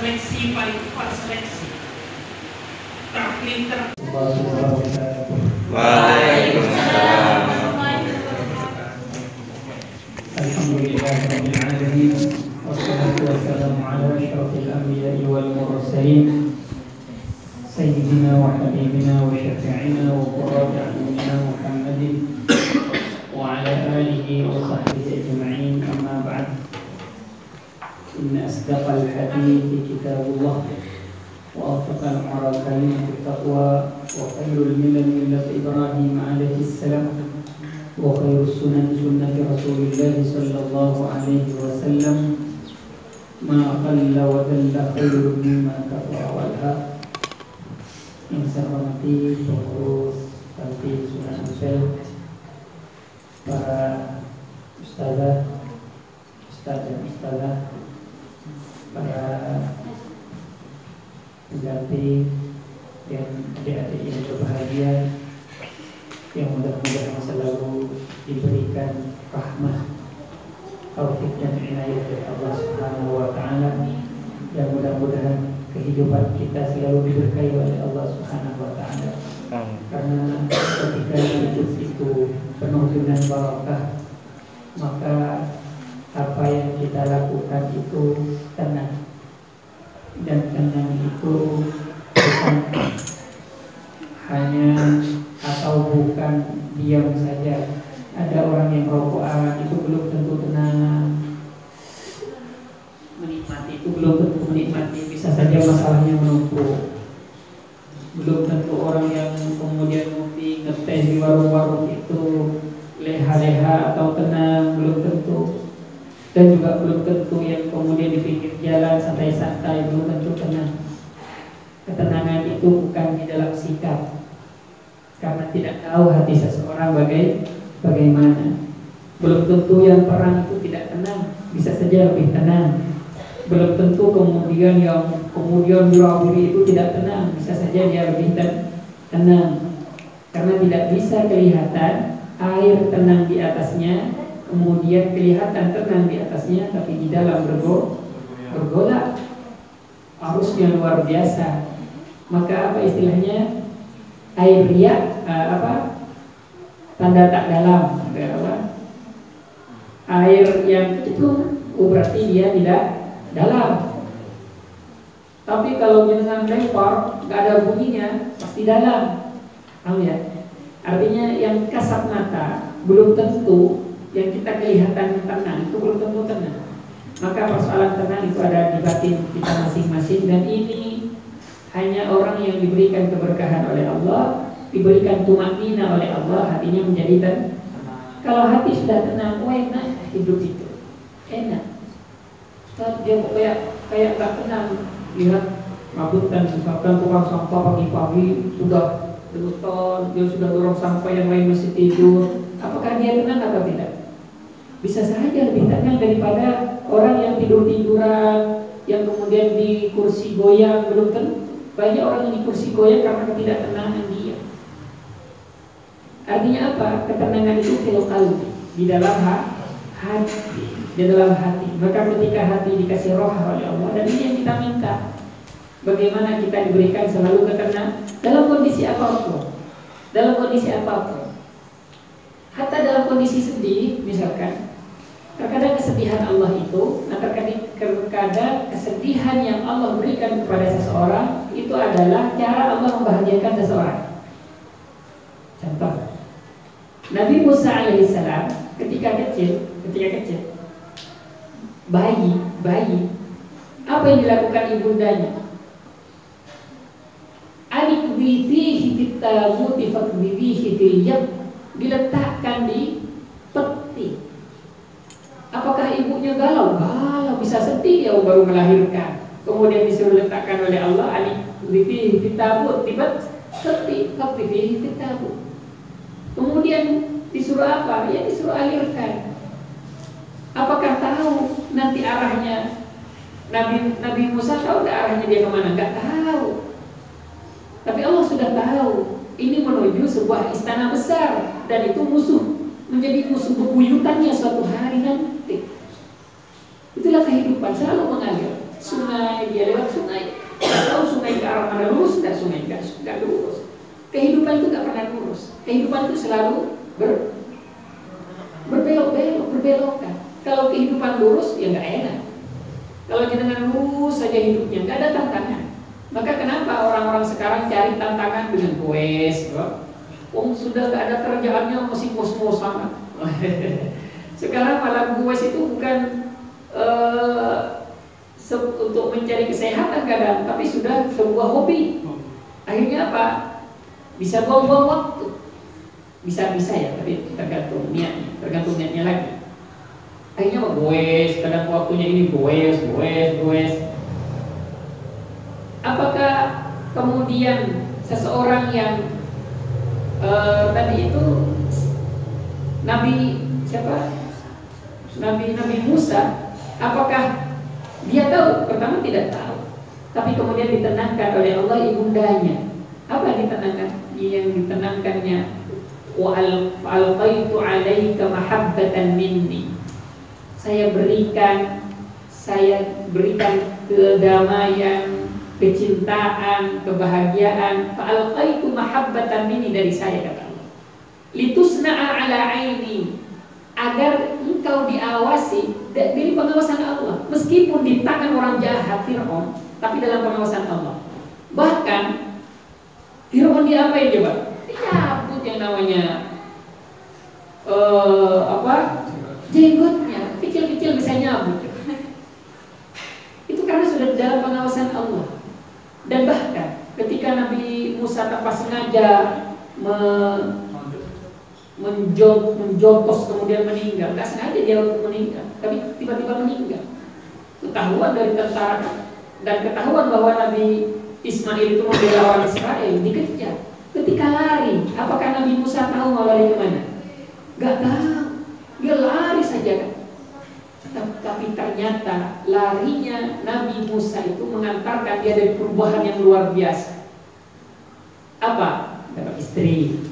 seleksi paling kuat seleksi terpinter. Waalaikumsalam. Alhamdulillahirabbil alamin wassalatu wassalamu ala asyrafil anbiya'i wal mursalin sayyidina wa habibina wa syafi'ina wa qurrati a'yunina Muhammadin wa ala alihi wa sahbihi ajma'in, amma ba'd. Inna asdaqal hadithi kitabullah wa asdaqal umari taqwa wa khairul milal Ibrahim alaihi salam wa khairus sunan sunnati Rasulillah sallallahu alaihi wasallam ma qalla wa dalla khairun mimma kathara wal ha. Yang saya hormati pengurus panti Sunan Ampel, para ustazah dan ustazah, para pengganti dan adik-adik yang berbahagia, yang mudah-mudahan selalu diberikan rahmah, taufik dan inayah dari Allah Subhanahu wa taala, yang mudah-mudahan kehidupan kita selalu diberkahi oleh Allah Subhanahu wa taala. Karena ketika hidup itu penuh dengan barakah, maka apa yang kita lakukan itu tenang, dan tenang itu bukan hanya atau bukan diam saja. Ada orang yang rokokan itu belum tentu tenang, menikmati itu belum tentu menikmati, bisa saja masalahnya menumpuk. Belum tentu orang yang kemudian ngopi ngeteh di warung-warung itu leha-leha atau tenang, belum tentu. Dan juga belum tentu yang kemudian di pinggir jalan santai-santai, belum tentu tenang. Ketenangan itu bukan di dalam sikap, karena tidak tahu hati seseorang bagaimana. Belum tentu yang perang itu tidak tenang, bisa saja lebih tenang. Belum tentu kemudian yang kemudian dirawiri itu tidak tenang, bisa saja dia lebih tenang. Karena tidak bisa kelihatan air tenang di atasnya, kemudian kelihatan tenang di atasnya, tapi di dalam bergolak, arusnya luar biasa. Maka apa istilahnya, air riak, tanda tak dalam, air yang itu berarti dia tidak dalam. Tapi kalau dengan lempar nggak ada bunyinya, pasti dalam. Tahu ya? Artinya yang kasat mata belum tentu yang kita kelihatan tenang itu belum tentu tenang. Maka persoalan tenang itu ada di batin kita masing-masing, dan ini hanya orang yang diberikan keberkahan oleh Allah, diberikan tumaknina oleh Allah, hatinya menjadi tenang. Kalau hati sudah tenang, enak hidup itu, enak. Kalau dia kayak nggak tenang, lihat rabutan sebabkan tukang sampah pagi-pagi sudah beruton, dia sudah dorong sampah, yang lain masih tidur. Apakah dia tenang atau tidak? Bisa saja lebih tenang daripada orang yang tidur-tiduran, yang kemudian di kursi goyang. Belum tentu. Banyak orang yang di kursi goyang karena ketidaktenangan dia. Artinya apa? Ketenangan itu fil qalbi, di dalam hati, di dalam hati. Maka ketika hati dikasih roha oleh Allah, dan ini yang kita minta, bagaimana kita diberikan selalu ketenangan dalam kondisi apapun, dalam kondisi apapun. Hatta dalam kondisi sedih, misalkan, terkadang kesedihan Allah itu, terkadang kesedihan yang Allah berikan kepada seseorang itu adalah cara Allah membahagiakan seseorang. Contoh, Nabi Musa alaihissalam ketika kecil, bayi, apa yang dilakukan ibundanya? Anikbidihi fitabuti fakbidihi fil yam, diletakkan di peti. Apakah ibunya galau? Galau, bisa sedih ya baru melahirkan. Kemudian disuruh letakkan oleh Allah, anikbidihi fitabut, di peti, fakbidihi fitabut. Kemudian disuruh apa? Ya disuruh alirkan. Apakah tahu nanti arahnya? Nabi Musa tahu nggak arahnya dia kemana? Nggak tahu. Tapi Allah sudah tahu. Ini menuju sebuah istana besar, dan itu menjadi musuh bebuyutannya suatu hari nanti. Itulah kehidupan, selalu mengalir. sungai, dia lewat sungai. Nggak tahu sungai ke arah mana, lurus nggak sungai, nggak lurus. Kehidupan itu nggak pernah lurus. Kehidupan itu selalu berbelok-belokan. Kalau kehidupan lurus ya nggak enak. Kalau dengan lurus saja hidupnya, nggak ada tantangan. Maka kenapa orang-orang sekarang cari tantangan dengan goes? Sudah nggak ada kerjaannya masih ngos-ngosan. Sekarang malah goes itu bukan untuk mencari kesehatan kadang, tapi sudah sebuah hobi. Akhirnya apa? Bisa buang-buang waktu. Bisa ya, tapi tergantung niatnya lagi. Akhirnya goes, kadang waktunya ini goes. Apakah kemudian seseorang yang tadi itu Nabi siapa? Nabi Musa, apakah dia tahu? Pertama tidak tahu, tapi kemudian ditenangkan oleh Allah ibundanya. Apa yang ditenangkan? Yang ditenangkannya, wa alqaitu 'alaika mahabbatan minni. Saya berikan kedamaian, kecintaan, kebahagiaan. Fa alqaitu mahabbatan minni, dari saya, kata Allah. Litusna'a 'ala 'aini, agar engkau diawasi dari pengawasan Allah. Meskipun di tangan orang jahat Fir'aun, tapi dalam pengawasan Allah. Bahkan Fir'aun diapain coba? Dicabut yang namanya jenggotnya, kecil-kecil bisa nyabut. Itu karena sudah dalam pengawasan Allah. Dan bahkan ketika Nabi Musa tanpa sengaja menjotos kemudian meninggal, nggak sengaja dia untuk meninggal, tapi tiba-tiba meninggal. Ketahuan dari tentara dan ketahuan bahwa Nabi Ismail itu membela orang Israel, dikejar. Ketika lari, apakah Nabi Musa tahu mau lari kemana? Gak tahu, dia lari saja kan. Tapi ternyata larinya Nabi Musa itu mengantarkan dia dari perubahan yang luar biasa. Apa? Dapat istri,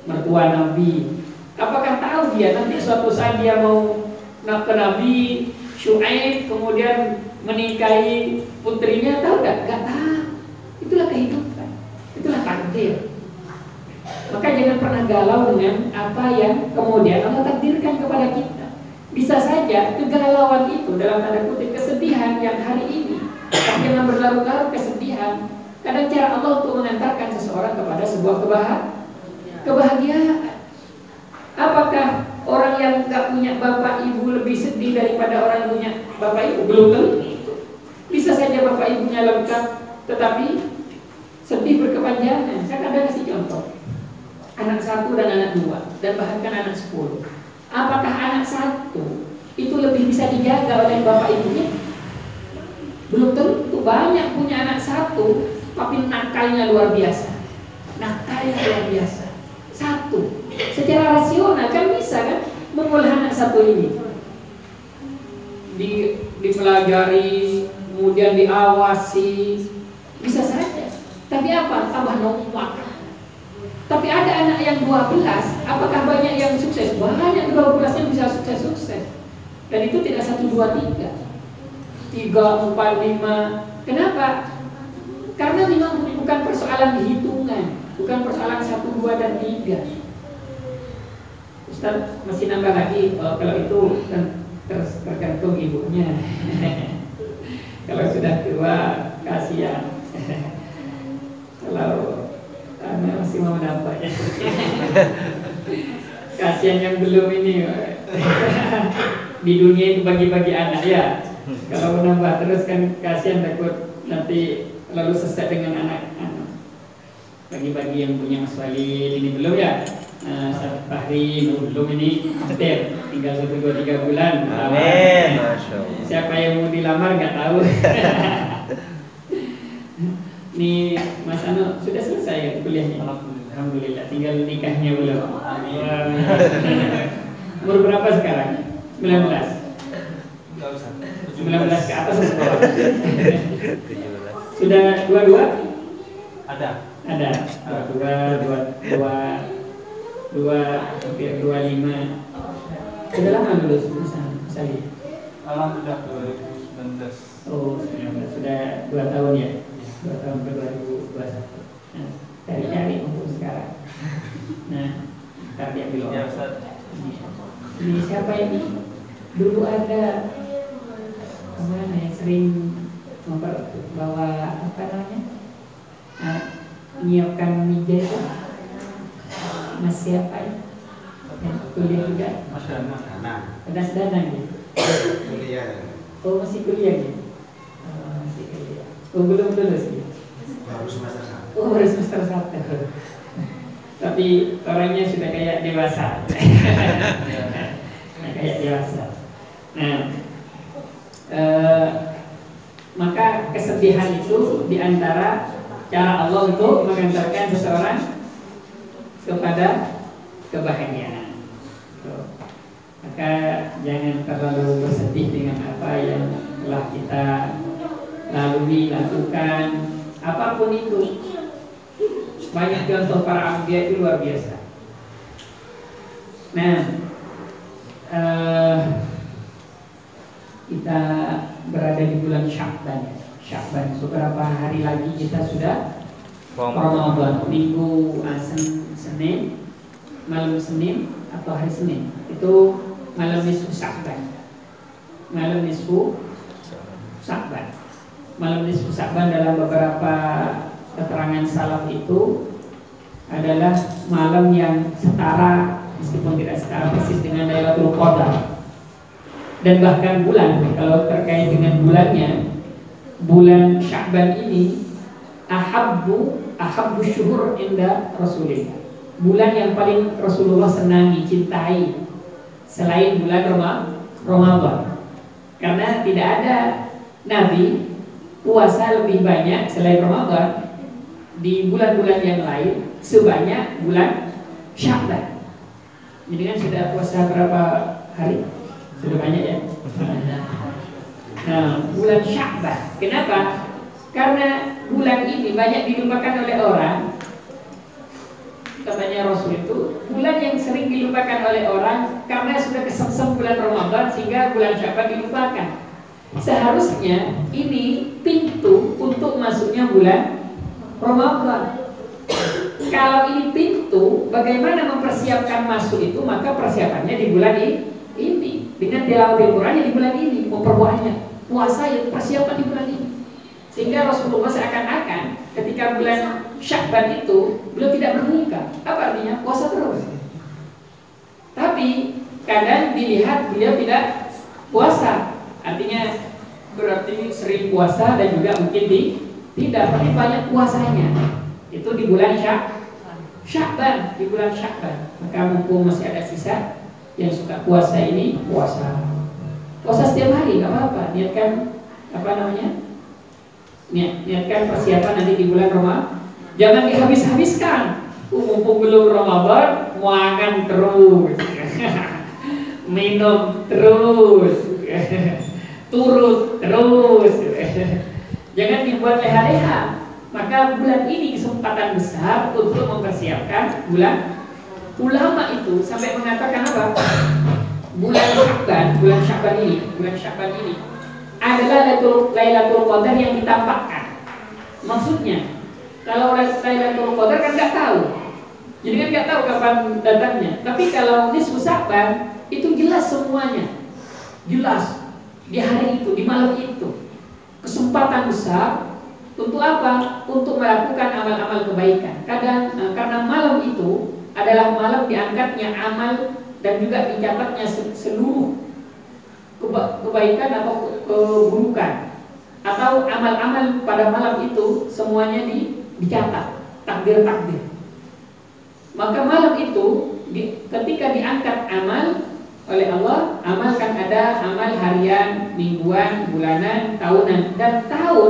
mertua Nabi. Apakah tahu dia nanti suatu saat dia mau ke Nabi Syuaib kemudian menikahi putrinya? Tahu gak? Gak tahu. Itulah kehidupan, itulah takdir. Maka jangan pernah galau dengan apa yang kemudian Allah takdirkan kepada kita. Bisa saja kegalauan itu dalam tanda kutip kesedihan yang hari ini, jangan berlarut-larut kesedihan. Kadang cara Allah untuk mengantarkan seseorang kepada sebuah kebahagiaan. Apakah orang yang gak punya bapak ibu lebih sedih daripada orang yang punya bapak ibu? Belum tentu. Bisa saja bapak ibunya lengkap, tetapi sedih berkepanjangan. Saya kadang kasih contoh, anak 1 dan anak 2, dan bahkan anak 10. Apakah anak 1 itu lebih bisa dijaga oleh bapak ibunya? Belum tentu. Banyak punya anak 1, tapi nakalnya luar biasa. Nakalnya luar biasa. 1, secara rasional kan bisa kan mengolah anak 1 ini, dipelajari, kemudian diawasi, bisa saja. Tapi apa? Tambah nomor. Tapi ada anak yang 12, apakah banyak yang sukses? Banyak 12 yang bisa sukses. Dan itu tidak 1, 2, 3, 4, 5. Kenapa? Karena memang bukan persoalan hitungan, bukan persoalan 1, 2, dan 3. Ustaz masih nambah lagi, kalau itu kan tergantung ibunya. Kalau sudah tua, kasihan. Kalau masih mau dapat ya. Kasihan yang belum ini. Di dunia itu bagi-bagi anak ya. Kalau menambah terus kan kasihan, takut nanti lalu sesat dengan anak-anak. Bagi-bagi yang punya Mas Walid ini belum ya. Fahri belum ini setir, tinggal 1, 2, 3 bulan. Amin. Masya Allah. Siapa yang mau dilamar nggak tahu. Nih Mas Ano sudah selesai kuliahnya? Alhamdulillah. Tinggal nikahnya belum. Amin. Umur berapa sekarang? 19. 19 ke atas sekolah. Sudah 22? Ada. 22, hampir 25. Sudah lama lulus misalnya. Alhamdulillah 2019. Oh, 19. Sudah 2 tahun ya? 2 tahun ke 2021. Nah, cari-cari untuk sekarang. Nah, ntar dia bilang. Ya, Ustaz. Ini siapa ini? Dulu ada kemana yang sering bawa apa namanya? Menyiapkan meja itu. Mas siapa ya? Yang kuliah juga? Mas Danang. Mas Danang gitu. Kuliah. Oh, masih kuliah gitu? Oh, masih kuliah. Oh, belum lulus gitu? Baru semester 1. Oh, baru semester 1. Tapi orangnya sudah kayak dewasa. Kayak dewasa. Nah, maka kesedihan itu diantara cara Allah untuk mengantarkan seseorang kepada kebahagiaan. Maka jangan terlalu bersedih dengan apa yang telah kita lalui, lakukan, apapun itu. Banyak contoh para anbiya itu luar biasa. Nah, kita berada di bulan Sya'ban. Sya'ban, beberapa hari lagi kita sudah Ramadan. Minggu Senin, malam Senin atau hari Senin itu malam nisfu Sya'ban. Malam nisfu Sya'ban. Malam nisfu Sya'ban dalam beberapa keterangan salaf itu adalah malam yang setara, meskipun tidak setara persis dengan Lailatul Qadar. Dan bahkan bulan, kalau terkait dengan bulannya, bulan Sya'ban ini ahabbu syuhur inda Rasulullah. Bulan yang paling Rasulullah senangi, cintai selain bulan Ramadan. Karena tidak ada Nabi puasa lebih banyak selain Ramadan di bulan-bulan yang lain sebanyak bulan Sya'ban. Jadi kan sudah puasa berapa hari? Sudah banyak ya. Nah, bulan Sya'ban. Kenapa? Karena bulan ini banyak dilupakan oleh orang. Katanya Rasul itu bulan yang sering dilupakan oleh orang karena sudah kesengsem bulan Ramadan sehingga bulan Sya'ban dilupakan. Seharusnya ini pintu untuk masuknya bulan Ramadan. Kalau ini pintu, bagaimana mempersiapkan masuk itu? Maka persiapannya di bulan ini dengan tilawah Al-Quran di bulan ini, memperbanyak puasa yang persiapan di bulan ini. Sehingga Rasulullah seakan-akan ketika bulan Sya'ban itu beliau tidak berbuka. Apa artinya? Puasa terus. Tapi kadang dilihat beliau tidak puasa. Artinya berarti sering puasa dan juga mungkin tidak paling banyak puasanya. Itu di bulan Sya'ban, di bulan Sya'ban. Maka mumpung masih ada sisa yang suka puasa ini, puasa setiap hari, nggak apa-apa. Niatkan apa namanya? Niatkan persiapan nanti di bulan Ramadan. Jangan dihabis-habiskan. Mumpung belum Ramadan, makan terus, minum terus, turut terus. Jangan dibuat leha-leha. Maka bulan ini kesempatan besar untuk mempersiapkan bulan. Ulama itu sampai mengatakan apa? Bulan Sya'ban ini adalah Lailatul Qadar yang ditampakkan. Maksudnya, kalau Lailatul Qadar kan nggak tahu, jadi kan nggak tahu kapan datangnya. Tapi kalau nisfu Sya'ban itu jelas semuanya, jelas di hari itu, di malam itu. Kesempatan besar untuk apa? Untuk melakukan amal-amal kebaikan. Kadang karena malam itu adalah malam diangkatnya amal dan juga dicatatnya seluruh kebaikan atau keburukan atau amal-amal pada malam itu semuanya dicatat, takdir. Maka malam itu ketika diangkat amal oleh Allah, amal kan ada amal harian, mingguan, bulanan, tahunan, dan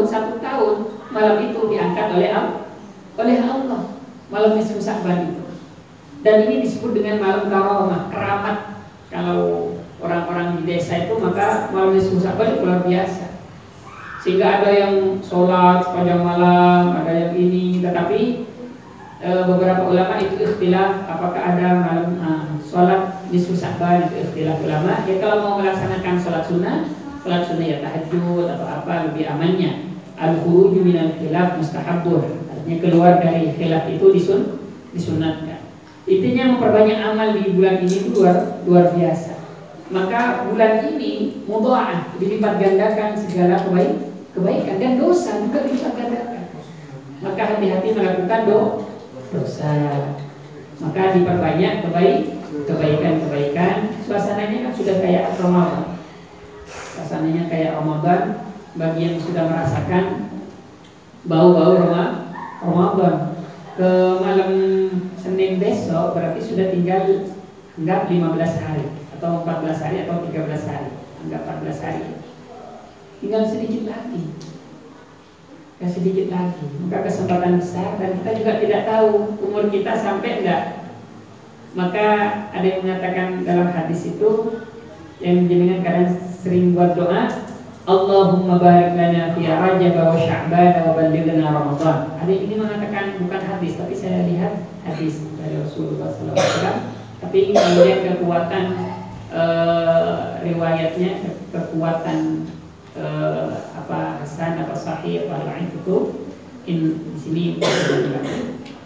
satu tahun malam itu diangkat oleh Allah, malam nisfu Sya'ban itu. Dan ini disebut dengan malam karomah, keramat. Kalau orang-orang di desa itu maka malam nisfu Sya'ban itu luar biasa. Sehingga ada yang sholat sepanjang malam, ada yang ini. Tetapi beberapa ulama itu ikhtilaf apakah ada malam sholat nisfu Sya'ban, itu ikhtilaf ulama. Ya kalau mau melaksanakan sholat sunnah sholat sunnah ya tahajud atau apa lebih amannya. Al-khuruju minal khilaf mustahabbun, artinya keluar dari khilaf itu disunatkan. Intinya memperbanyak amal di bulan ini itu luar biasa. Maka bulan ini mudha'af, dilipat gandakan segala kebaikan dan dosa juga dilipat gandakan. Maka hati-hati melakukan dosa. Maka diperbanyak kebaikan. Suasananya kan sudah kayak Ramadan. Suasananya kayak Ramadan bagi yang sudah merasakan bau-bau Ramadan. Ke malam Senin besok berarti sudah tinggal anggap 15 hari atau 14 hari atau 13 hari. Anggap 14 hari. Tinggal sedikit lagi. Maka kesempatan besar, dan kita juga tidak tahu umur kita sampai enggak. Maka ada yang mengatakan dalam hadis itu, yang jenengan kadang sering buat doa, Allahumma barik lana fi Rajab wa Sya'ban wa ballighna Ramadan. Ada yang ini mengatakan bukan hadis, tapi saya lihat hadis dari Rasulullah SAW. Tapi ini kemudian kekuatan riwayatnya, kekuatan hasan apa sahih apa lain itu di sini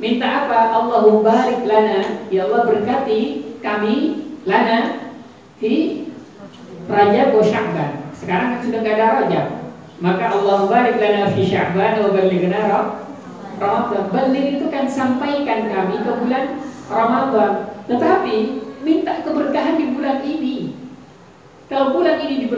minta apa? Allahumma barik lana, ya Allah berkati kami, lana fi Rajab wa Sya'ban. Sekarang kan sudah tidak ada Rajab, maka Allahumma barik lana fi Sya'ban wa ballighna Ramadan. Baligh itu kan sampaikan kami ke bulan Ramadan. Tetapi minta keberkahan di bulan ini. Kalau bulan ini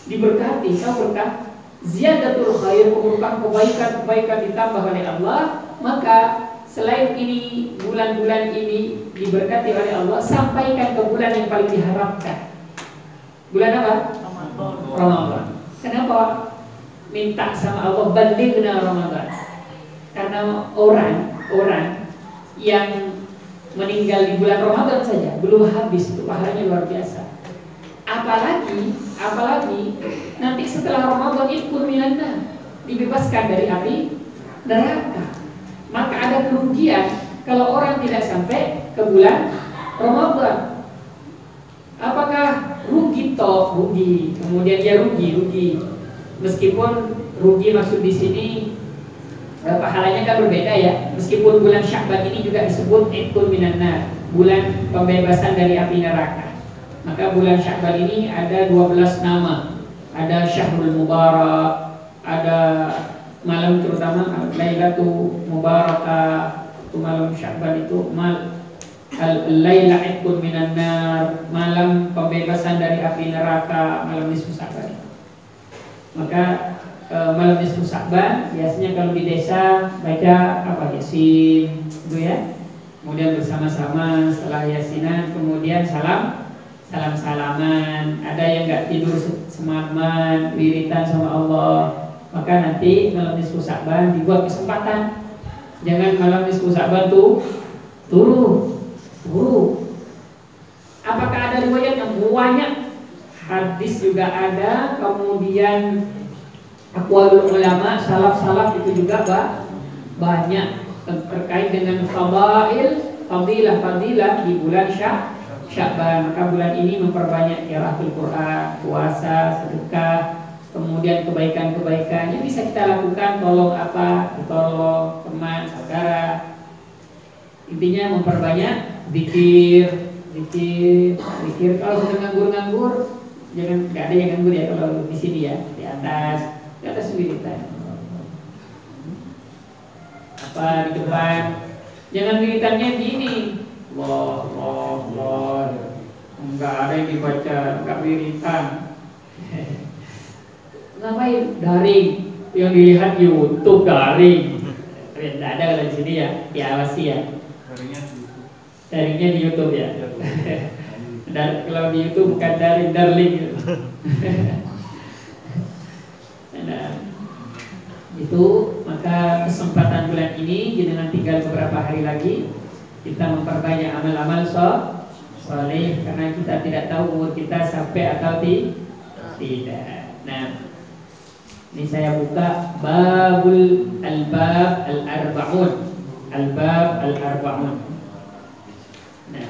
diberkati kau berkah ziyadatul khair, kebaikan ditambah oleh Allah, maka selain ini bulan-bulan ini diberkati oleh Allah, sampaikan ke bulan yang paling diharapkan. Bulan apa? Ramadan. Kenapa minta sama Allah balighna Ramadan? Karena orang yang meninggal di bulan Ramadan saja belum habis itu pahalanya luar biasa. Apalagi nanti setelah Ramadan ikut minanna, dibebaskan dari api neraka. Maka ada kerugian kalau orang tidak sampai ke bulan Ramadan. Apakah rugi? Kemudian dia rugi. Meskipun rugi maksud di sini pahalanya kan berbeda ya. Meskipun bulan Sya'ban ini juga disebut ikut minanna, bulan pembebasan dari api neraka. Maka bulan Sya'ban ini ada 12 nama. Ada Syahrul Mubarak, ada malam terutama Lailatul Mubarakah, itu malam Sya'ban itu Al-Laila Itqun Minan Nar, malam pembebasan dari api neraka, malam nisfu Sya'ban. Maka malam nisfu Sya'ban biasanya kalau di desa baca apa, Yasin itu ya. Kemudian bersama-sama setelah Yasinan kemudian salam-salaman, ada yang nggak tidur semalaman, wiritan sama Allah. Maka nanti malam nisfu Sya'ban dibuat kesempatan. Jangan malam nisfu Sya'ban tuh turu. Apakah ada riwayat yang banyak? Hadis juga ada, kemudian aqwalul ulama, salaf itu juga banyak terkait dengan fadilah di bulan Sya'ban. Maka bulan ini memperbanyak qiraatul Quran, puasa, sedekah, kemudian kebaikan-kebaikan yang bisa kita lakukan, tolong teman, saudara. Intinya memperbanyak zikir. Kalau sudah nganggur, jangan, nggak ada yang nganggur ya kalau di sini ya, di atas wiritan. Apa di depan, jangan wiritannya gini. Allah, enggak ada yang dibaca, enggak wiritan. Ngapain? Daring, yang dilihat YouTube daring. Tidak ada kalau di sini ya, diawasi ya. Daringnya di YouTube ya. Dan kalau di YouTube bukan darling. Nah, itu maka kesempatan bulan ini dengan tinggal beberapa hari lagi kita memperbanyak amal-amal soleh, karena kita tidak tahu umur kita sampai atau tidak. Nah, ini saya buka babul al-bab al-arba'un. Al-bab al-arba'un. Nah,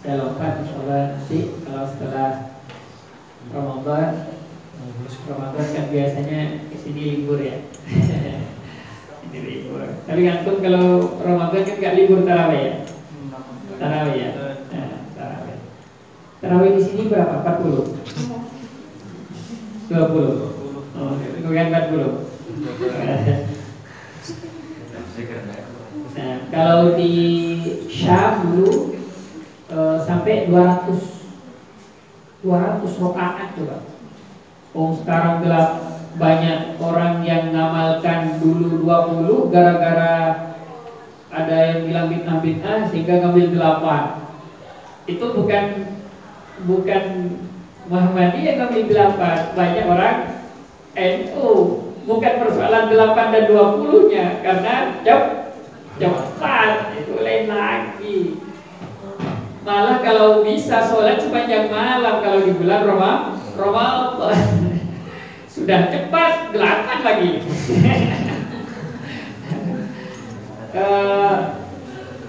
saya lompat insyaallah nanti kalau setelah Ramadan kan biasanya kesini libur ya. Ini libur. Tapi antum kalau Ramadan kan nggak libur tarawih ya? Tarawih ya. Nah, tarawih. Tarawih di sini berapa? 40? 20? Oh, bukan 40. Nah, kalau di Syam dulu sampai 200 rakaat coba. Sekarang gelap, banyak orang yang ngamalkan dulu 20 gara-gara ada yang bilang bid'ah sehingga ngambil 8. Itu bukan Muhammadiyah yang ngambil 8, banyak orang NU. Bukan persoalan 8 dan 20-nya karena cepat itu lain lagi. Malah kalau bisa sholat sepanjang malam kalau di bulan Ramadan sudah cepat 8 lagi.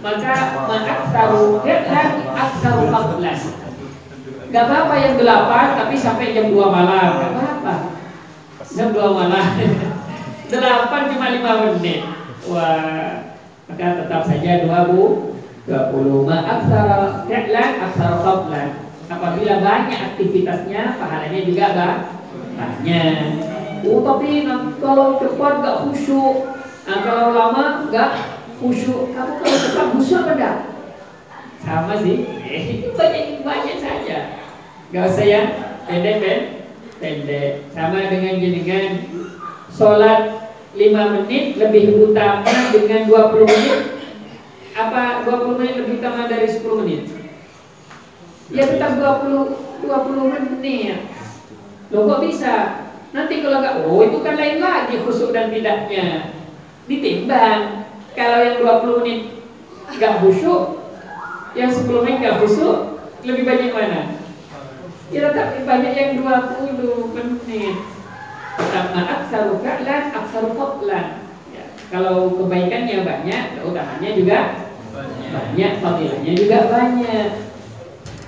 Maka ma'aksaru dan aksaru 14. Gak apa-apa yang 8 tapi sampai jam 2 malam, gak apa-apa. Jam 2 malam 8 cuma 5 menit. Wah, maka tetap saja 20 ma'aksara fi'lan aksara qablan. Apabila banyak aktivitasnya pahalanya juga banyak. Tapi kalau cepat gak khusyuk, kalau lama gak khusyuk. Kamu kalau cepat khusyuk apa enggak? Sama sih, itu banyak saja. Gak usah yang pendek. Sama dengan sholat 5 menit lebih utama dengan 20 menit. Apa 20 menit lebih utama dari 10 menit? Ya tetap 20 menit. Loh kok bisa? Nanti kalau enggak, itu kan lain lagi khusyuk dan tidaknya. Ditimbang. Kalau yang 20 menit enggak khusyuk, yang 10 menit enggak khusyuk, lebih banyak mana? Ya tetap banyak yang 20 menit. Sama aksaru fi'lan, aksaru qablan. Ya, kalau kebaikannya banyak, utamanya juga banyak, fadilahnya juga banyak.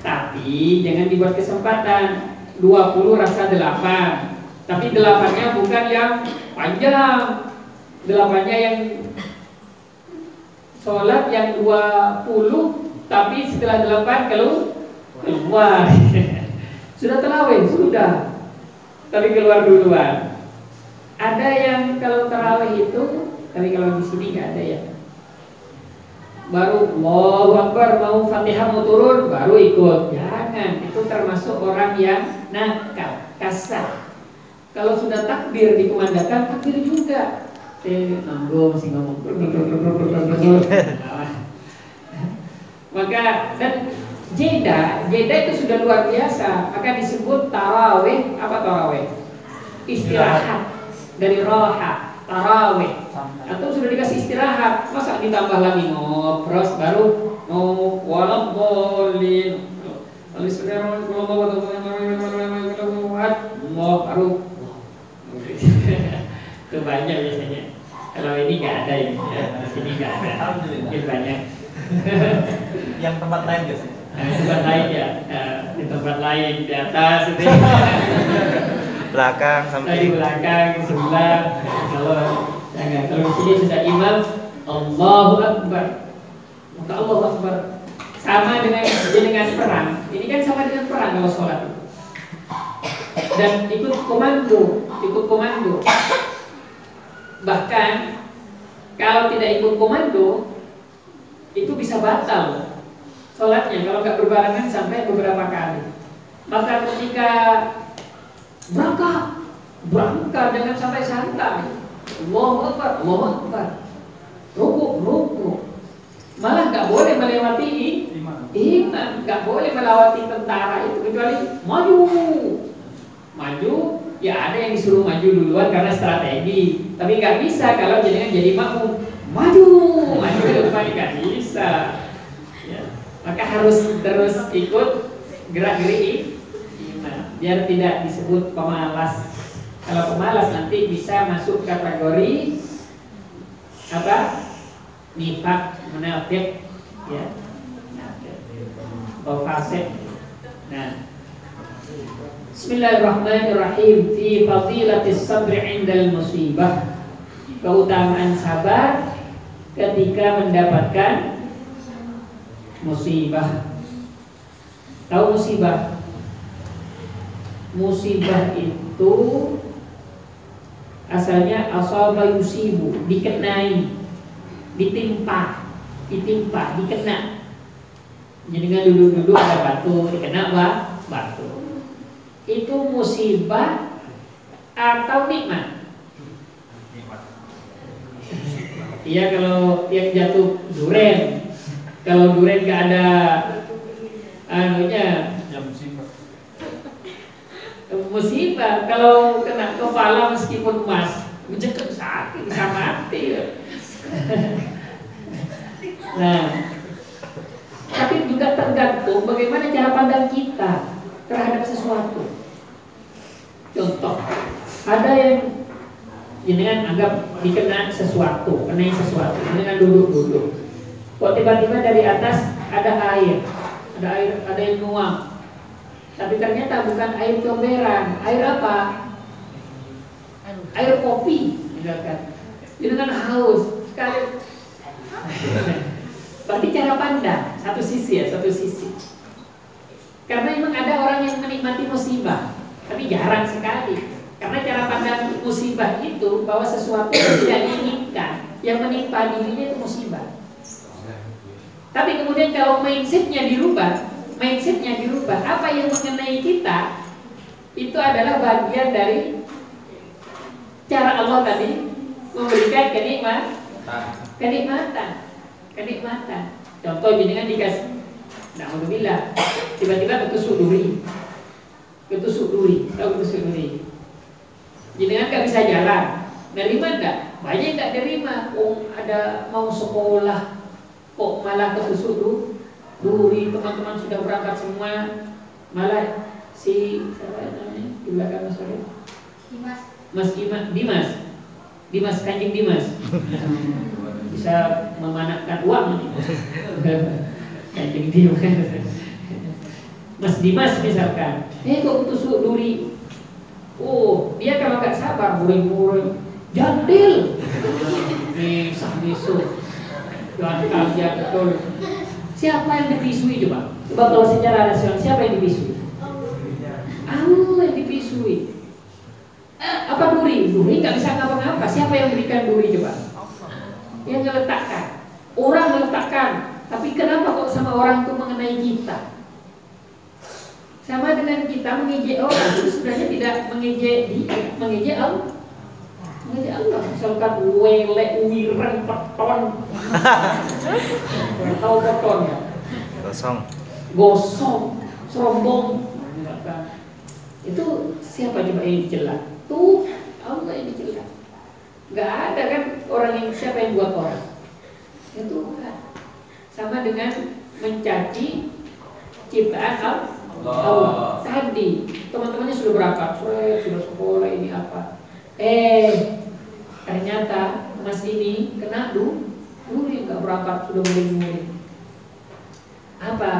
Tapi jangan dibuat kesempatan 20 rasa 8. Tapi 8-nya bukan yang panjang. 8-nya yang sholat yang 20 tapi setelah 8 keluar. Sudah tarawih, sudah. Tapi keluar duluan. Ada yang kalau tarawih itu, tapi kalau di sini nggak ada ya. Baru Allahu Akbar mau Fatihah mau turun baru ikut. Jangan, itu termasuk orang yang nakal, kasar. Kalau sudah takbir dikumandangkan takbir juga. Nanggung masih ngomong. Maka dan jeda itu sudah luar biasa. Maka disebut tarawih. Apa tarawih? Istirahat dari roha. Tarawih. Atau sudah dikasih istirahat, masa ditambah lagi ngobrol baru mau walau bolin. Kalau sudah mau baru itu banyak biasanya. Kalau ini nggak ada ini, ya. Di sini nggak ada. Mungkin banyak. Yang tempat lain guys. Tempat lain ya, di tempat lain di atas itu. Belakang Di samping. belakang sebelah. Kalau di sini sudah imam Allahu Akbar, maka Allahu Akbar sama dengan perang. Ini kan sama dengan perang kalau sholat. Dan ikut komando. Bahkan kalau tidak ikut komando itu bisa batal sholatnya kalau nggak berbarengan sampai beberapa kali. Maka ketika berangkat jangan sampai santai. Allahu Akbar, ruku. Malah nggak boleh melewati imam, nggak boleh melewati tentara itu kecuali maju. Ya ada yang disuruh maju duluan karena strategi, tapi nggak bisa kalau jadi makmum maju ke depan nggak bisa. Ya. Maka harus terus ikut gerak-gerik imam biar tidak disebut pemalas. Kalau pemalas nanti bisa masuk kategori apa? Nifaq, munafik, ya, atau fasik. Nah, Bismillahirrahmanirrahim. Fi fadilatis sabri 'indal musibah. Keutamaan sabar ketika mendapatkan musibah. Tahu musibah? Musibah itu asalnya asaba yusibu, dikenai, ditimpa, dikena. Jadi kan duduk-duduk ada batu, dikena batu. Itu musibah atau nikmat? Iya, kalau yang jatuh duren, kalau duren gak ada anunya, musibah. Kalau kena kepala meskipun emas, menjekep sakit, bisa mati. Nah, tapi juga tergantung bagaimana cara pandang kita terhadap sesuatu. Contoh, ada yang jenengan anggap dikena sesuatu, kenai sesuatu, jenengan duduk-duduk. Kok tiba-tiba dari atas ada air yang nuang. Tapi ternyata bukan air comberan, air apa? Air kopi, misalkan. Jenengan haus sekali. Berarti cara pandang satu sisi. Karena memang ada orang yang menikmati musibah, tapi jarang sekali. Karena cara pandang musibah itu bahwa sesuatu yang tidak diinginkan, yang menimpa dirinya itu musibah. Tapi kemudian kalau mindsetnya dirubah, apa yang mengenai kita itu adalah bagian dari cara Allah tadi memberikan kenikmatan. Contoh jenengan dikasih, alhamdulillah, tiba-tiba ketusuk duri. Tahu ketusuk duri? Jenengan nggak bisa jalan, nerima nggak? Banyak nggak nerima. Oh, ada mau sekolah, kok malah ketusuk duri. Teman-teman sudah berangkat semua, malah si siapa namanya di belakang Mas Dimas Kanjeng Dimas bisa memanatkan uang nih. Kanjeng Dimas. Mas Dimas misalkan, kok ketusuk duri. Oh, dia kalau nggak sabar, muring-muring, jandil, misah-misuh, jangan kerja betul. Siapa yang dibisui coba? Coba kalau secara rasional, siapa yang dibisui? Allah yang dibisui. Apa duri? Duri nggak bisa ngapa-ngapa. Siapa yang berikan duri coba? Yang meletakkan. Orang meletakkan. Tapi kenapa kok sama orang itu mengenai kita? Sama dengan kita mengejek orang itu sebenarnya tidak mengejek Allah. Mengejek Allah. Misalkan welek, wireng, peton. Tahu peton ya? Gosong, sombong. Itu siapa coba yang dicela? Tuh Allah yang dicela. Gak ada kan orang yang, siapa yang buat orang? Itu kan sama dengan mencaci ciptaan Allah. Tadi teman-temannya sudah berangkat, sudah sekolah, ini apa? Ternyata Mas ini kena duri, nggak berangkat, sudah murid-murid. Apa?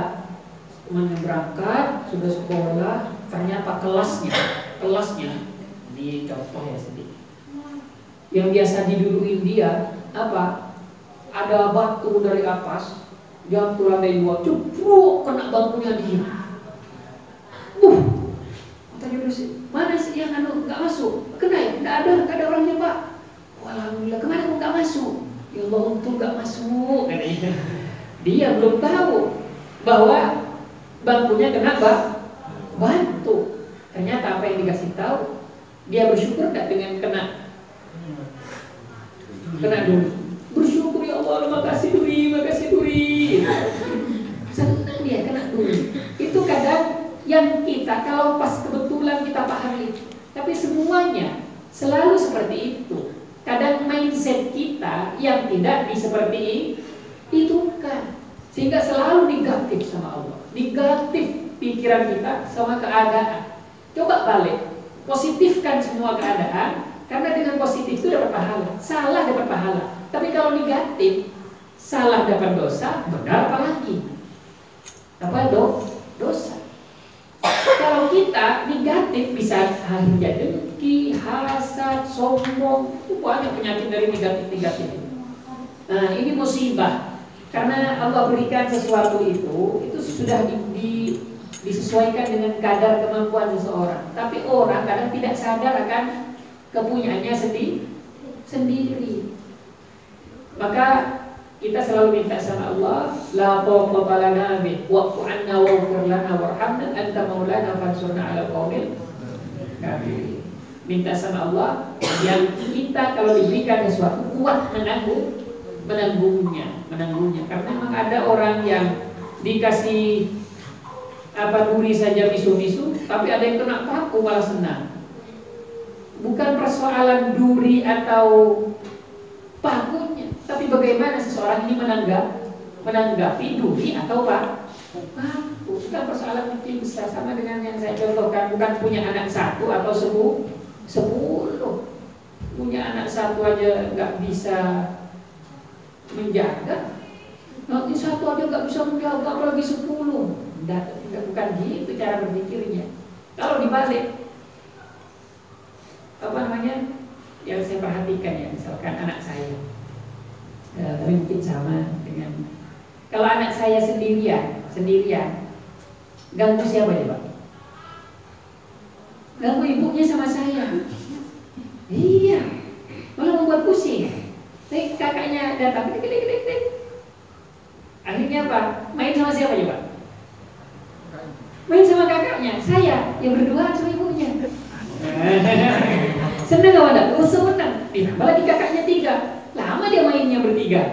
Teman yang berangkat, sudah sekolah, ternyata kelasnya di contoh ya sedikit. Yang biasa didudukin dia apa? Ada batu dari atas, dia tuh lantai 2, ceplok kena batunya dia. Tanya sih, mana sih yang nggak masuk? Kena ya? Nggak ada orangnya Pak. Alhamdulillah, kemana kok nggak masuk? Ya Allah, untung nggak masuk. Dia belum tahu bahwa bangkunya kena batu. Ternyata apa yang dikasih tahu, dia bersyukur nggak dengan kena duri? Bersyukur, ya Allah, makasih duri. Senang dia kena duri. Itu kadang yang kita kalau pas kebetulan kita pahami, tapi semuanya selalu seperti itu. Kadang mindset kita yang tidak seperti itu kan, sehingga selalu negatif sama Allah, negatif pikiran kita sama keadaan. Coba balik, positifkan semua keadaan, karena dengan positif itu dapat pahala, salah dapat pahala. Tapi kalau negatif, salah dapat dosa, benar apa lagi? Apa dosa? Kalau Kalau kita negatif bisa akhirnya dengki, hasad, sombong, itu banyak penyakit dari negatif-negatif. Nah, ini musibah. Karena Allah berikan sesuatu itu sudah disesuaikan dengan kadar kemampuan seseorang. Tapi orang kadang tidak sadar akan kepunyaannya sendiri. Maka kita selalu minta sama Allah, la taqata lana bi wa'fu 'anna waghfir lana warhamna anta maulana fansurna 'alal qaumil kafirin. Minta sama Allah yang kita kalau diberikan sesuatu kuat menanggungnya. Karena memang ada orang yang dikasih duri saja misu-misu, tapi ada yang kena paku malah senang. Bukan persoalan duri atau pakunya, tapi bagaimana seseorang ini menanggapi duri atau paku. Bukan persoalan kecil besar, sama dengan yang saya contohkan, bukan punya anak satu atau 10. Punya anak satu aja nggak bisa menjaga, nanti satu aja nggak bisa menjaga, apalagi 10. Bukan gitu cara berpikirnya. Kalau dibalik, yang saya perhatikan ya, misalkan anak saya, mungkin sama dengan kalau anak saya sendirian, ganggu siapa ya Pak? Ganggu ibunya sama saya. Iya, malah membuat pusing. Kakaknya datang, akhirnya apa? Main sama siapa ya Pak? Main sama kakaknya, saya yang berdua sama ibunya. Senang gak Wanda? Senang. Apalagi kakaknya 3, lama dia mainnya bertiga.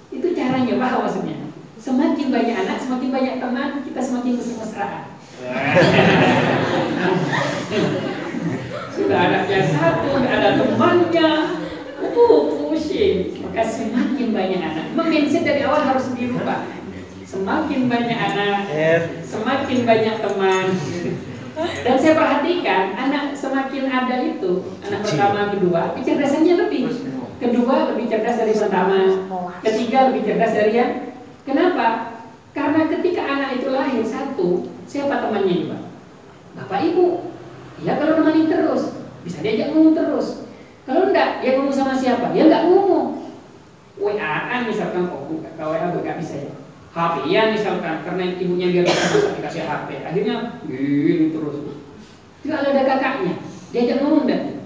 Itu caranya, paham maksudnya? Semakin banyak anak, semakin banyak teman, kita semakin mesra-mesraan. Sudah anaknya 1, ada temannya, pusing. Maka semakin banyak anak. Mindset dari awal harus dirubah. Semakin banyak anak, semakin banyak teman. Dan saya perhatikan anak semakin ada itu, anak pertama, kedua, kecerdasannya lebih. Kedua lebih cerdas dari pertama, ketiga lebih cerdas dari yang. Kenapa? Karena ketika anak itu lahir 1, siapa temannya nih Pak? Bapak Ibu. Ya kalau nemani terus, bisa diajak ngomong terus. Kalau enggak, dia ngomong sama siapa? Dia enggak ngomong. WA-an misalkan, WA enggak bisa ya. HP-an misalkan, karena ibunya dia bisa dikasih HP, akhirnya gini terus. Tidak ada kakaknya, diajak ngomong dan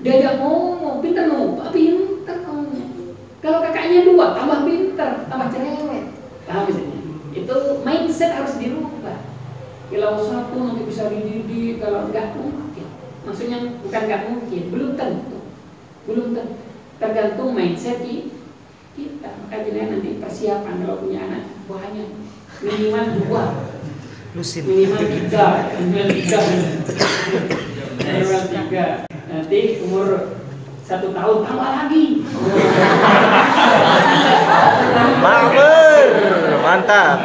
diajak ngomong, pintar ngomong, pintar ngomongnya. Kalau kakaknya 2, tambah pintar, tambah cerewet. Paham misalnya? Itu mindset harus dirubah. Kalau 1 nanti bisa dididik, kalau enggak mungkin. Maksudnya bukan enggak mungkin, belum tentu. Tergantung mindset kita. Maka jadi nanti persiapan kalau punya anak banyak, minimal 2, minimal 3, minimal 3. Nanti umur 1 tahun tambah lagi. Mantap.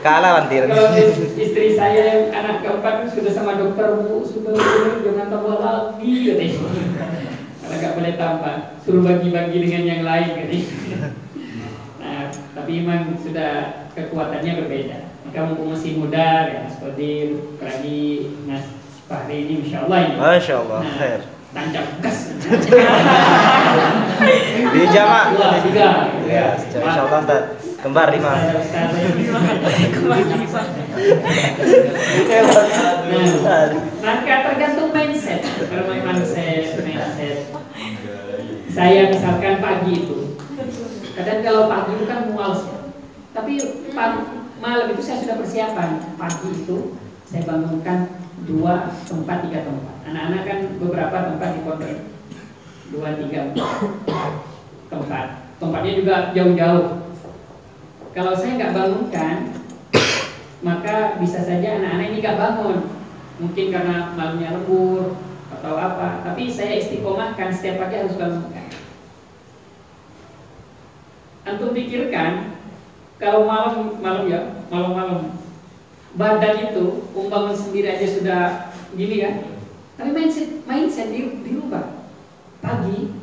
Kalah wantir. Kalau istri saya yang anak keempat sudah sama dokter, Bu, sudah jangan tambah lagi katanya. Karena nggak boleh tambah, suruh bagi-bagi dengan yang lain katanya. Nah, tapi memang sudah kekuatannya berbeda. Maka mumpung masih muda ya, seperti apalagi Mas Fahri ini, Masya Allah ini. Masya Allah. Nah, tancap gas. Di jamaah. 2, 3. Ya, Insya Allah ntar kembar 5. Maka tergantung mindset. Kalau mindset. Saya misalkan pagi itu, kadang kalau pagi itu kan mual ya. Tapi malam itu saya sudah persiapan. Pagi itu saya bangunkan 2 tempat, 3 tempat. Anak-anak kan beberapa tempat di pondok, 2, 3 tempat. Tempatnya juga jauh-jauh. Kalau saya nggak bangunkan, maka bisa saja anak-anak ini nggak bangun. Mungkin karena malamnya lembur atau apa. Tapi saya istiqomahkan setiap pagi harus bangunkan. Antum pikirkan kalau malam badan itu bangun sendiri aja sudah gini kan. Tapi mindset dirubah. Pagi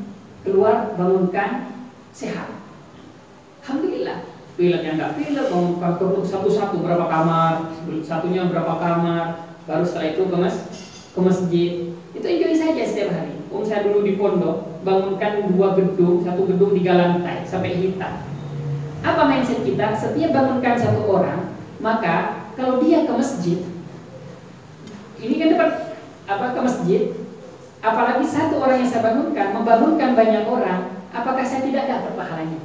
keluar bangunkan sehat. Alhamdulillah. Pileknya nggak pilek, bangunkan terus satu-satu berapa kamar, satunya berapa kamar, baru setelah itu ke masjid. Itu enjoy saja setiap hari. Saya dulu di pondok, bangunkan 2 gedung, 1 gedung 3 lantai sampai hitam. Apa mindset kita? Setiap bangunkan 1 orang, maka kalau dia ke masjid, ini kan dapat ke masjid, apalagi 1 orang yang saya bangunkan, membangunkan banyak orang, apakah saya tidak dapat pahalanya?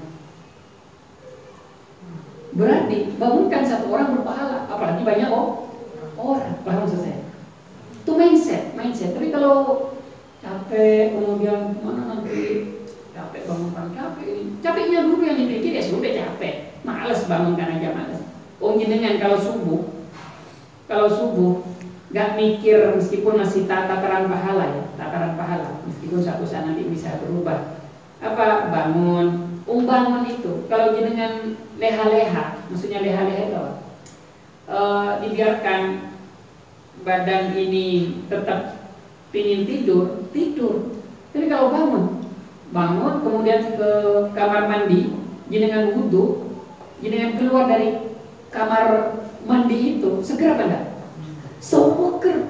Berarti bangunkan 1 orang berpahala, apalagi banyak orang. Paham maksud saya? Itu mindset. Tapi kalau capek, kemudian mana nanti capek bangunkan capeknya dulu yang dipikir ya sudah capek, malas bangunkan aja malas. Jenengan kalau subuh nggak mikir meskipun masih takaran pahala meskipun suatu saat nanti bisa berubah. Bangun itu kalau jenengan leha-leha, maksudnya leha-leha itu dibiarkan badan ini tetap pingin tidur. Tapi kalau bangun kemudian ke kamar mandi, jenengan wudu, jenengan keluar dari kamar mandi itu segera pada sewaker.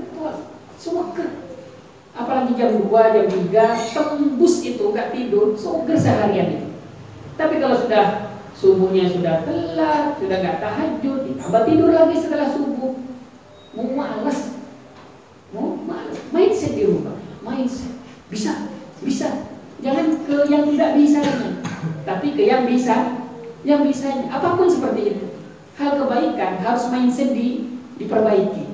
Apalagi jam 2, jam 3 tembus itu nggak tidur, seger seharian itu. Tapi kalau sudah subuhnya sudah telat, sudah nggak tahajud, ditambah tidur lagi setelah subuh, mau malas. Mindset dirubah. Mindset bisa. Jangan ke yang tidak bisanya, tapi ke yang bisanya. Apapun seperti itu. Hal kebaikan harus mindset diperbaiki.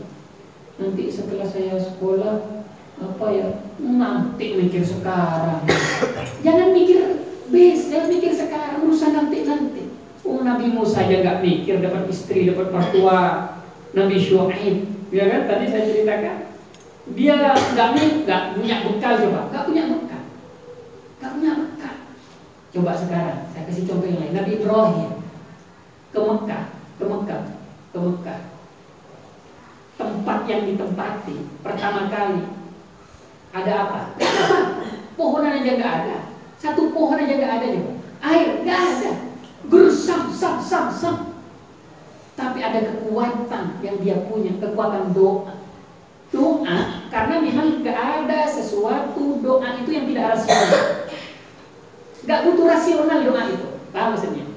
Nanti setelah saya sekolah nanti mikir sekarang. Jangan mikir sekarang, urusan nanti. Nabi Musa aja nggak mikir, dapat istri, dapat mertua. Nabi Syuaib, ya kan? Tadi saya ceritakan, dia nggak punya bekal, nggak punya bekal. Coba sekarang saya kasih contoh yang lain. Nabi Ibrahim ke Mekah. Tempat yang ditempati pertama kali ada apa? Pohonan aja nggak ada. 1 pohon aja nggak ada juga. Air nggak ada. Gersam. Tapi ada kekuatan yang dia punya, kekuatan doa. Karena memang nggak ada sesuatu doa itu yang tidak rasional. Nggak butuh rasional doa itu. Paham maksudnya?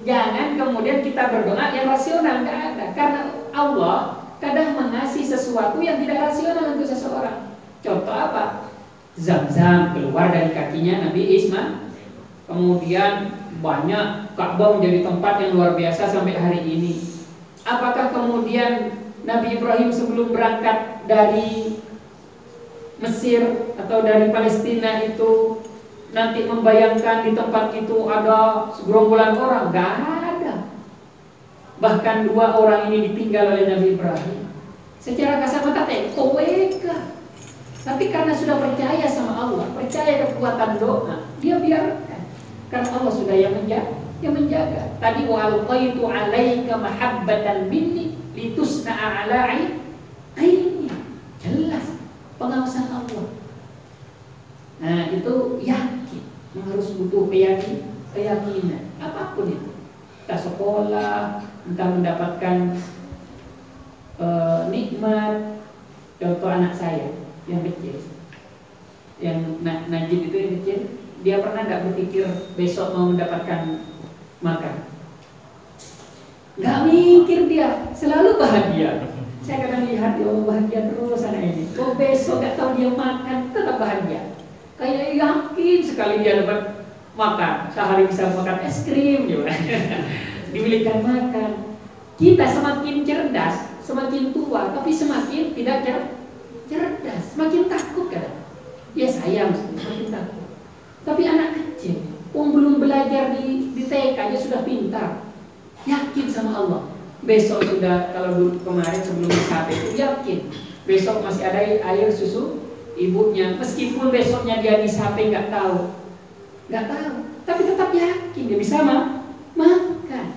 Jangan kemudian kita berdoa yang rasional, nggak ada. Karena Allah kadang mengasih sesuatu yang tidak rasional untuk seseorang. Contoh apa? Zam-zam keluar dari kakinya Nabi Ismail. Kemudian banyak Ka'bah menjadi tempat yang luar biasa sampai hari ini. Apakah kemudian Nabi Ibrahim sebelum berangkat dari Mesir atau dari Palestina itu nanti membayangkan di tempat itu ada segerombolan orang? Gak ada. Bahkan 2 orang ini ditinggal oleh Nabi Ibrahim. Secara kasar mata toweka. Tapi karena sudah percaya sama Allah, percaya kekuatan doa, dia biarkan. Karena Allah sudah yang menjaga. Tadi wa alqaitu 'alaika mahabbatan minni litusna'a 'ala 'aini. Jelas pengawasan Allah. Nah, itu yakin. Harus butuh keyakinan. Apapun itu. Entah sekolah, entah mendapatkan nikmat. Contoh anak saya yang kecil, yang Najib itu yang kecil, dia pernah nggak berpikir besok mau mendapatkan makan? Nggak mikir, dia selalu bahagia. Saya kadang lihat dia bahagia terus anak ini. Kok besok nggak tahu dia makan tetap bahagia. Kayak yakin sekali dia dapat makan. Sehari bisa makan es krim juga. Dibelikan makan. Kita semakin cerdas, semakin tua, tapi semakin tidak cerdas, semakin takut kan? Ya sayang, semakin takut. Tapi anak kecil, belum belajar di TK aja sudah pintar, yakin sama Allah. Besok sudah, kalau dulu kemarin sebelum SMP itu yakin, besok masih ada air susu ibunya, meskipun besoknya dia di SMP nggak tahu, tapi tetap yakin dia bisa makan,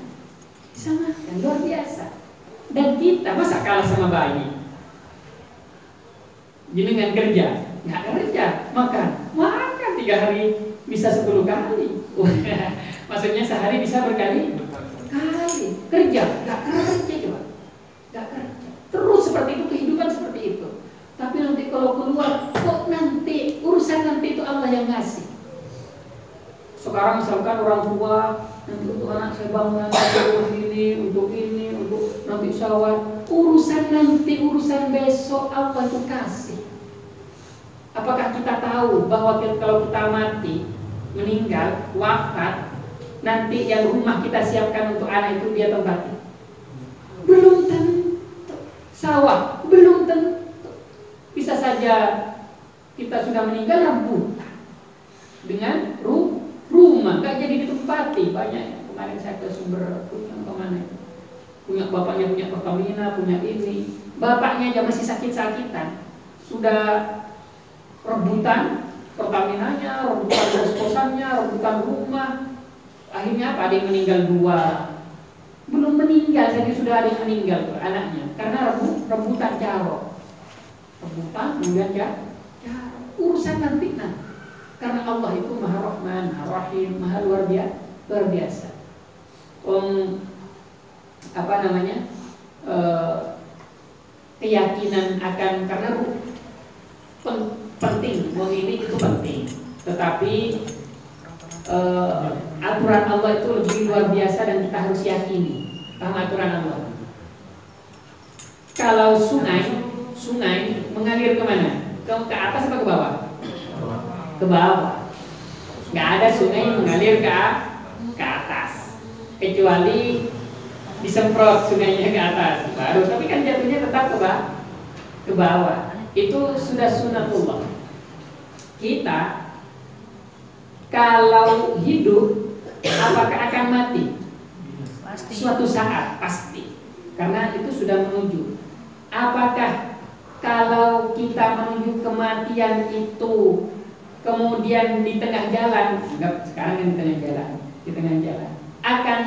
luar biasa. Dan kita masa kalah sama bayi? Jenengan kerja, nggak kerja, makan 3 hari bisa 10 kali. Maksudnya sehari bisa berkali sekali. Kerja, nggak kerja coba, nggak kerja. Terus seperti itu, kehidupan seperti itu. Tapi nanti kalau keluar, kok nanti urusan nanti itu Allah yang ngasih. Sekarang misalkan orang tua, nanti untuk anak saya bangun untuk ini, untuk nanti syawal. Urusan nanti, urusan besok Allah itu kasih. Apakah kita tahu bahwa kalau kita mati, meninggal, wafat, nanti yang rumah kita siapkan untuk anak itu dia tempati? Belum tentu. Sawah, belum tentu. Bisa saja kita sudah meninggal rebutan dengan rumah, nggak jadi ditempati. Banyak kemarin saya ke Sumber punya kemana itu, punya bapaknya punya Pertamina, punya ini, bapaknya aja masih sakit-sakitan, sudah rebutan Pertaminanya, rebutan kos-kosannya, rebutan rumah. Akhirnya apa? Ada yang meninggal 2, belum meninggal jadi sudah ada yang meninggal anaknya karena rebutan jaro. Rebutan kemudian urusan nanti karena Allah itu Maha Rahman, Maha Rahim, Maha luar biasa. Keyakinan akan karena penting, ini itu penting. Tetapi aturan Allah itu lebih luar biasa dan kita harus yakini tentang aturan Allah. Kalau sungai mengalir kemana? Ke atas atau ke bawah? Ke bawah. Nggak ada sungai yang mengalir ke atas, kecuali disemprot sungainya ke atas baru. Tapi kan jatuhnya tetap ke bawah. Itu sudah sunatullah. Kita kalau hidup, apakah akan mati? Pasti. Suatu saat pasti, karena itu sudah menuju. Apakah kalau kita menuju kematian itu kemudian di tengah jalan, enggak sekarang di tengah jalan akan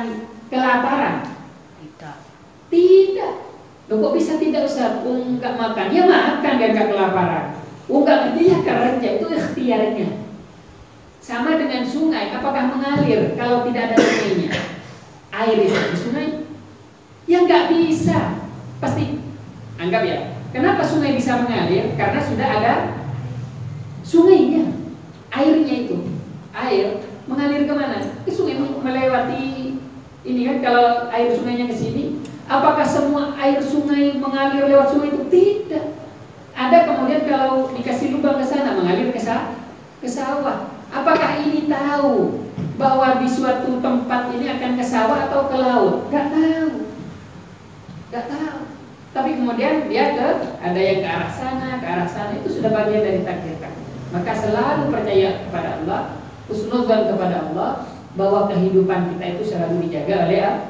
kelaparan? Tidak. Loh, kok bisa tidak, Ustaz? Enggak makan, ya makan dan enggak kelaparan. Enggak kerja, ya kerja, itu ikhtiarnya. Sama dengan sungai, apakah mengalir kalau tidak ada sungainya? Air itu di sungai? Ya enggak bisa. Pasti anggap ya. Kenapa sungai bisa mengalir? Karena sudah ada sungainya, airnya itu. Air mengalir kemana? Ke sungai, melewati ini kan. Kalau air sungainya ke sini, apakah semua air sungai mengalir lewat sungai itu? Tidak. Ada kemudian kalau dikasih lubang ke sana mengalir ke sawah. Apakah ini tahu bahwa di suatu tempat ini akan ke sawah atau ke laut? Gak tahu. Tapi kemudian dia ada yang ke arah sana itu sudah bagian dari takdir. Maka selalu percaya kepada Allah, husnudzan kepada Allah, bahwa kehidupan kita itu selalu dijaga oleh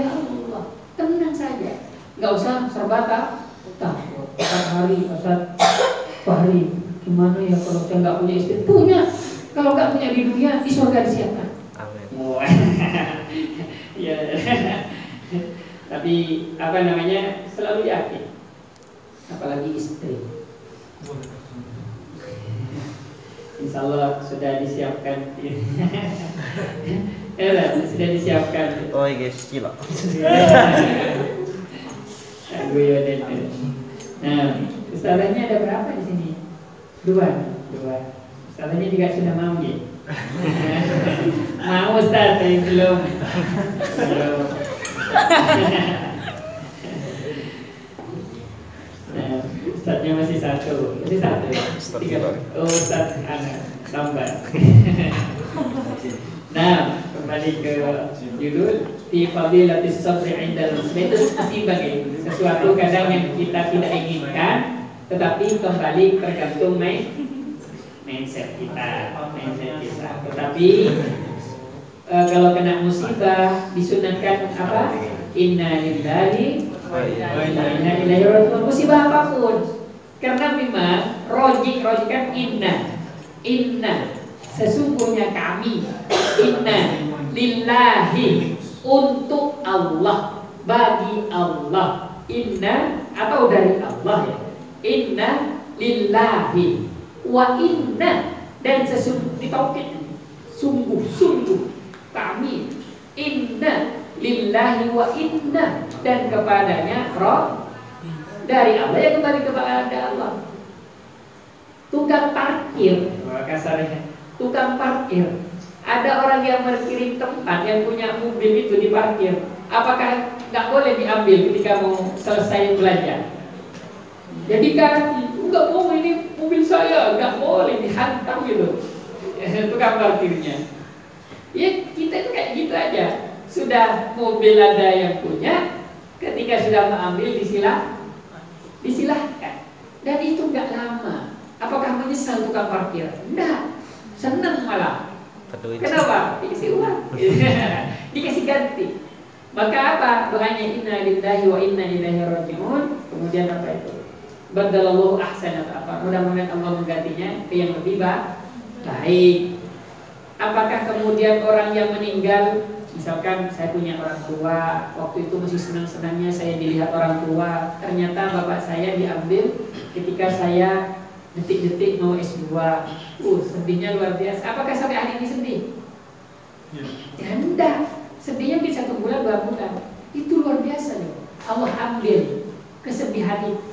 Allah. Tenang saja, nggak usah serba takut. Hari Ustaz Fahri, gimana ya kalau saya nggak punya istri? Punya. Kalau nggak punya di dunia, di surga disiapkan. Amin. Ya. Tapi selalu yakin, apalagi istri. Insya Allah sudah disiapkan. Sudah disiapkan. Oh guys, gila. Nah, ustazahnya ada berapa di sini? Dua. Ustazahnya juga sudah mau ya. Mau Ustaz, tapi belum. Nah, Ustaznya masih satu. Oh, Ustaz anak tambah. Nah, kembali ke judul fi fadilatis sabri 'indal muslim. Itu sebagai sesuatu kadang yang kita tidak inginkan, tetapi kembali tergantung mindset kita. Tetapi kalau kena musibah disunatkan apa? Inna lillahi wa inna ilaihi raji'un. Musibah apapun, karena memang rojik kan inna sesungguhnya kami, inna lillahi untuk Allah, bagi Allah, inna atau dari Allah ya, inna lillahi wa inna, dan sesungguh ditauhid, sungguh kami, inna lillahi wa inna, dan kepadanya roh dari Allah yang kembali kepada Allah. Tukang parkir, kasarnya tukang parkir. Ada orang yang berkirim tempat yang punya mobil itu diparkir. Apakah nggak boleh diambil ketika mau selesai belanja? Jadi kan nggak mau, ini mobil saya, nggak boleh dihantam gitu. Tukang parkirnya. Ya kita itu kayak gitu aja. Sudah mobil ada yang punya, ketika sudah mengambil disilahkan. Dan itu nggak lama. Apakah menyesal tukang parkir? Enggak, senang malah. Kenapa? Dikasih uang, dikasih ganti. Maka apa? Doanya inna lillahi wa inna ilaihi raji'un. Kemudian apa itu? Badalallahu ahsanat apa? Mudah-mudahan Allah menggantinya ke yang lebih baik. Apakah kemudian orang yang meninggal, misalkan saya punya orang tua, waktu itu masih senang-senangnya saya dilihat orang tua, ternyata bapak saya diambil ketika saya detik-detik mau S2. Sedihnya luar biasa. Apakah sampai hari ini sedih? Ya enggak. Sedihnya di 1 bulan 2 bulan. Itu luar biasa nih. Allah ambil kesedihan itu.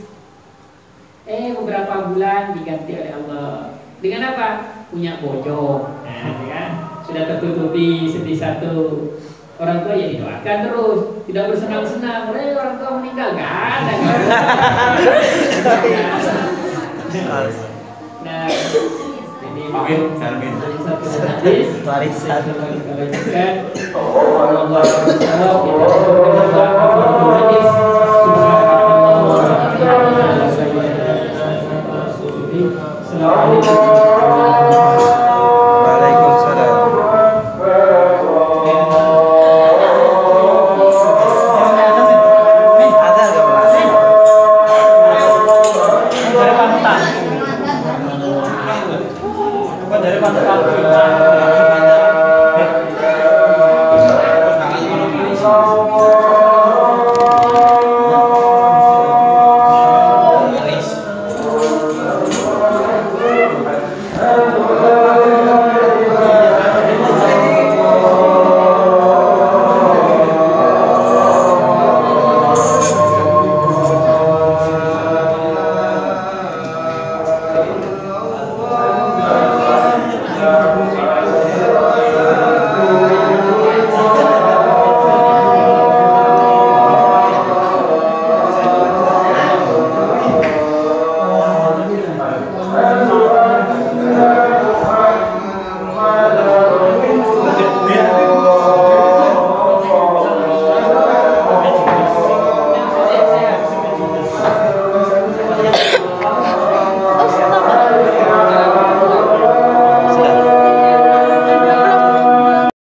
Beberapa bulan diganti oleh Allah. Dengan apa? Punya bojong. Kan? Sudah tertutupi sedih satu. Orang tua ya didoakan terus, tidak bersenang-senang. Orang tua meninggal, gak ada. Nah, jadi Amin. satu hadis Warisan. kita lanjutkan.